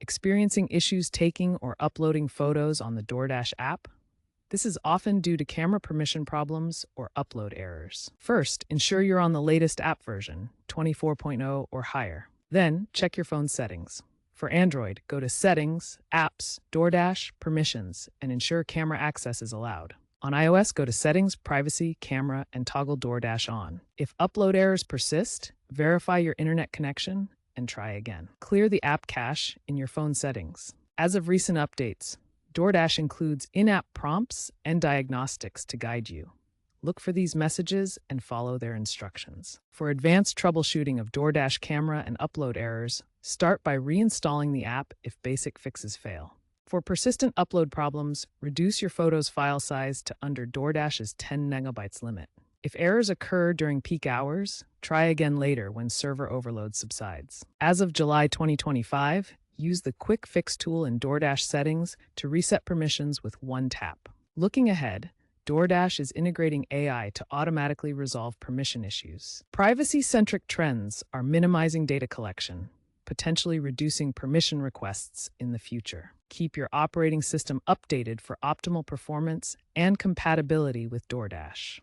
Experiencing issues taking or uploading photos on the DoorDash app? This is often due to camera permission problems or upload errors. First, ensure you're on the latest app version, 24.0 or higher. Then, check your phone's settings. For Android, go to Settings, Apps, DoorDash, Permissions, and ensure camera access is allowed. On iOS, go to Settings, Privacy, Camera, and toggle DoorDash on. If upload errors persist, verify your internet connection and try again. Clear the app cache in your phone settings. As of recent updates, DoorDash includes in-app prompts and diagnostics to guide you. Look for these messages and follow their instructions. For advanced troubleshooting of DoorDash camera and upload errors, start by reinstalling the app if basic fixes fail. For persistent upload problems, reduce your photo's file size to under DoorDash's 10 megabytes limit. If errors occur during peak hours, try again later when server overload subsides. As of July 2025, use the Quick Fix tool in DoorDash settings to reset permissions with one tap. Looking ahead, DoorDash is integrating AI to automatically resolve permission issues. Privacy-centric trends are minimizing data collection, potentially reducing permission requests in the future. Keep your operating system updated for optimal performance and compatibility with DoorDash.